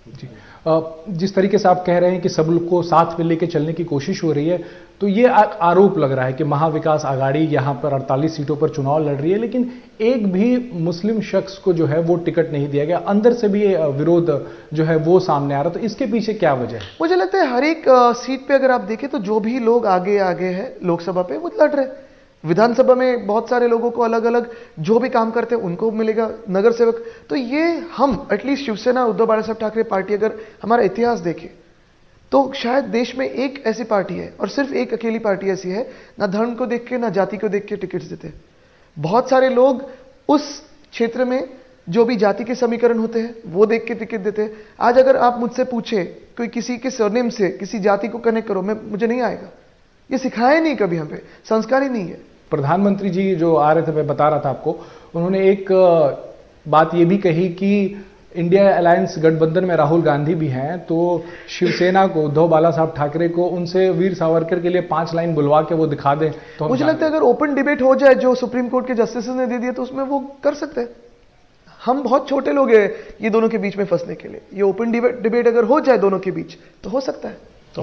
जी। जिस तरीके से आप कह रहे हैं कि सब लोग को साथ में लेके चलने की कोशिश हो रही है, तो ये आरोप लग रहा है कि महाविकास आघाड़ी यहाँ पर 48 सीटों पर चुनाव लड़ रही है, लेकिन एक भी मुस्लिम शख्स को जो है वो टिकट नहीं दिया गया, अंदर से भी विरोध जो है वो सामने आ रहा है। तो इसके पीछे क्या वजह है? मुझे लगता है हर एक सीट पे अगर आप देखें तो जो भी लोग आगे आगे हैं लोकसभा पे वो लड़ रहे हैं। विधानसभा में बहुत सारे लोगों को अलग अलग जो भी काम करते हैं उनको मिलेगा, नगर सेवक। तो ये हम एटलीस्ट शिवसेना उद्धव बाळासाहेब ठाकरे पार्टी अगर हमारा इतिहास देखें तो शायद देश में एक ऐसी पार्टी है और सिर्फ एक अकेली पार्टी ऐसी है, ना धर्म को देख के ना जाति को देख के टिकट देते हैं। बहुत सारे लोग उस क्षेत्र में जो भी जाति के समीकरण होते हैं वो देख के टिकट देते हैं। आज अगर आप मुझसे पूछे कोई किसी के सरनेम से किसी जाति को कनेक्ट करो, मुझे नहीं आएगा। ये सिखाया नहीं कभी, हम पे संस्कार ही नहीं है। प्रधानमंत्री जी जो आ रहे थे, मैं बता रहा था आपको, उन्होंने एक बात ये भी कही कि इंडिया अलायंस गठबंधन में राहुल गांधी भी हैं, तो शिवसेना को, उद्धव बाळासाहेब ठाकरे को उनसे वीर सावरकर के लिए 5 लाइन बुलवा के वो दिखा दें तो मुझे लगता है अगर ओपन डिबेट हो जाए जो सुप्रीम कोर्ट के जस्टिस ने दे दिया तो उसमें वो कर सकते हैं। हम बहुत छोटे लोग हैं ये दोनों के बीच में फंसने के लिए। ये ओपन डिबेट अगर हो जाए दोनों के बीच तो हो सकता है। तो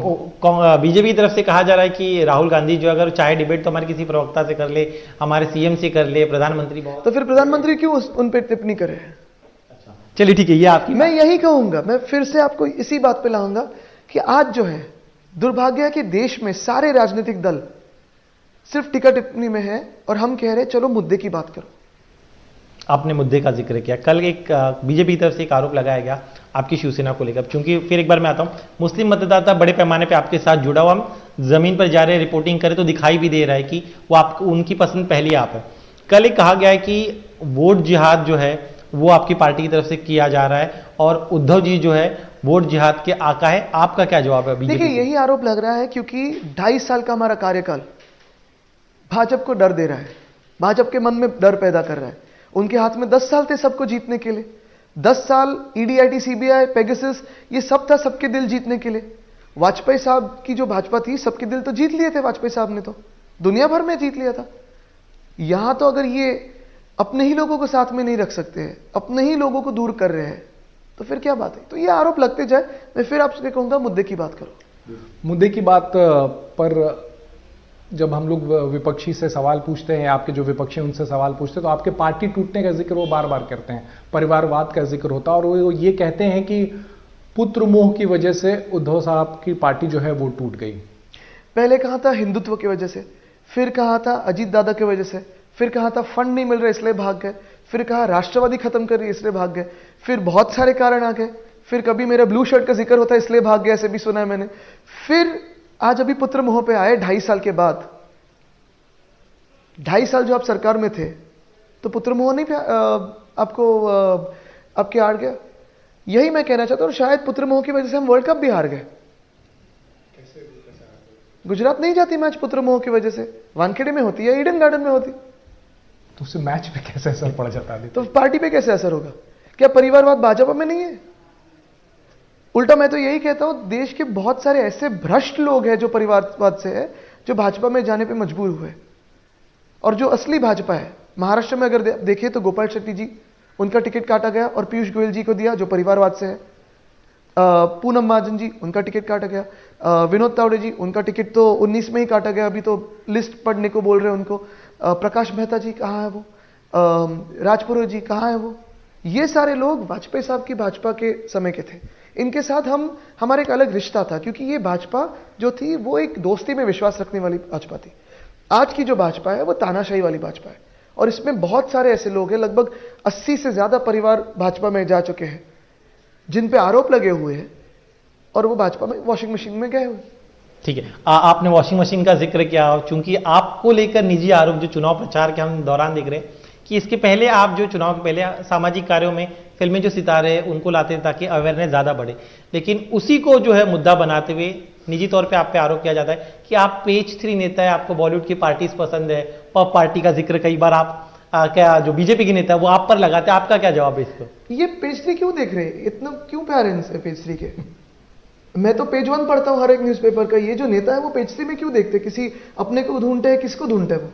बीजेपी की तरफ से कहा जा रहा है कि राहुल गांधी जो अगर चाहे डिबेट तो हमारे किसी प्रवक्ता से कर ले, हमारे सीएम से कर ले, प्रधानमंत्री बहुत, तो फिर प्रधानमंत्री क्यों उन पे टिप्पणी करे? अच्छा चलिए ठीक है, ये आपकी। मैं यही कहूंगा, मैं फिर से आपको इसी बात पे लाऊंगा कि आज जो है दुर्भाग्य है कि देश में सारे राजनीतिक दल सिर्फ टिकट टिप्पणी में है और हम कह रहे हैं चलो मुद्दे की बात करो। आपने मुद्दे का जिक्र किया। कल एक बीजेपी की तरफ से एक आरोप लगाया गया आपकी शिवसेना को लेकर, क्योंकि फिर एक बार मैं आता हूं, मुस्लिम मतदाता बड़े पैमाने पे आपके साथ जुड़ा हुआ, हम जमीन पर जा रहे रिपोर्टिंग करें तो दिखाई भी दे रहा है कि वो आपको उनकी पसंद पहली आप है। कल एक कहा गया है कि वोट जिहाद जो है वो आपकी पार्टी की तरफ से किया जा रहा है और उद्धव जी जो है वोट जिहाद के आका है। आपका क्या जवाब है? देखिए यही आरोप लग रहा है क्योंकि 2.5 साल का हमारा कार्यकाल भाजपा को डर दे रहा है, भाजपा के मन में डर पैदा कर रहा है। उनके हाथ में 10 साल थे सबको जीतने के लिए, 10 साल ईडीआईटी, सीबीआई, पेगासस, ये सब था सबके दिल जीतने के लिए। वाजपेयी साहब की जो भाजपा थी सबके दिल तो जीत लिए थे, वाजपेयी साहब ने तो दुनिया भर में जीत लिया था। यहां तो अगर ये अपने ही लोगों को साथ में नहीं रख सकते हैं, अपने ही लोगों को दूर कर रहे हैं, तो फिर क्या बात है? तो ये आरोप लगते जाए। मैं फिर आपसे कहूंगा मुद्दे की बात करो। मुद्दे की बात पर जब हम लोग विपक्षी से सवाल पूछते हैं, आपके जो विपक्षी उनसे सवाल पूछते हैं, तो आपके पार्टी टूटने का जिक्र वो बार बार करते हैं, परिवारवाद का जिक्र होता है और वो ये कहते हैं कि पुत्र मोह की वजह से उद्धव साहब की पार्टी जो है वो टूट गई। पहले कहा था हिंदुत्व की वजह से, फिर कहा था अजीत दादा की वजह से, फिर कहा था फंड नहीं मिल रहा इसलिए भाग गए, फिर कहा राष्ट्रवादी खत्म कर रही है इसलिए भाग गए, फिर बहुत सारे कारण आ गए, फिर कभी मेरा ब्लू शर्ट का जिक्र होता है इसलिए भाग गया, ऐसे भी सुना है मैंने। फिर आज अभी पुत्र मोह पे आए 2.5 साल के बाद। 2.5 साल जो आप सरकार में थे तो पुत्र मोह नहीं आपको आपके हार गया। यही मैं कहना चाहता हूं, शायद पुत्र मोह की वजह से हम वर्ल्ड कप भी हार गए। गुजरात नहीं जाती मैच पुत्र मोह की वजह से, वानखेड़े में होती है, ईडन गार्डन में होती। तो उससे मैच पे कैसे असर पड़ जाता है? तो पार्टी पे कैसे असर होगा? क्या परिवारवाद भाजपा में नहीं है? उल्टा मैं तो यही कहता हूं, देश के बहुत सारे ऐसे भ्रष्ट लोग हैं जो परिवारवाद से है, जो भाजपा में जाने पे मजबूर हुए। और जो असली भाजपा है, महाराष्ट्र में अगर देखिए तो गोपाल शेट्टी जी, उनका टिकट काटा गया और पीयूष गोयल जी को दिया जो परिवारवाद से है। पूनम महाजन जी, उनका टिकट काटा गया। विनोद तावड़े जी, उनका टिकट तो 19 में ही काटा गया, अभी तो लिस्ट पढ़ने को बोल रहे हैं उनको। प्रकाश मेहता जी कहाँ है वो? राजपुरोहित जी कहाँ है वो? ये सारे लोग वाजपेयी साहब की भाजपा के समय के थे। इनके साथ हमारे एक अलग रिश्ता था, क्योंकि ये भाजपा जो थी वो एक दोस्ती में विश्वास रखने वाली भाजपा थी। आज की जो भाजपा है वो तानाशाही वाली भाजपा है और इसमें बहुत सारे ऐसे लोग हैं, लगभग 80 से ज्यादा परिवार भाजपा में जा चुके हैं जिन पे आरोप लगे हुए हैं और वो भाजपा में वॉशिंग मशीन में गए हुए। ठीक है, आपने वॉशिंग मशीन का जिक्र किया, चूंकि आपको लेकर निजी आरोप जो चुनाव प्रचार के हम दौरान देख रहे हैं कि इसके पहले आप जो चुनाव के पहले सामाजिक कार्यों में फिल्में जो सितारे हैं उनको लाते थे ताकि अवेयरनेस ज्यादा बढ़े, लेकिन उसी को जो है मुद्दा बनाते हुए निजी तौर पे आप पे आरोप किया जाता है कि आप पेज 3 नेता है, आपको बॉलीवुड की पार्टीज पसंद है, पब पार्टी का जिक्र कई बार आप क्या जो बीजेपी के नेता है वो आप पर लगाते हैं। आपका क्या जवाब है इसको? ये पेज 3 क्यों देख रहे हैं? इतना क्यों प्यार है इनसे पेज 3 के? मैं तो पेज 1 पढ़ता हूं हर एक न्यूज़पेपर का। ये जो नेता है वो पेज 3 में क्यों देखते? किसी अपने को ढूंढते हैं, किसको ढूंढते हैं वो?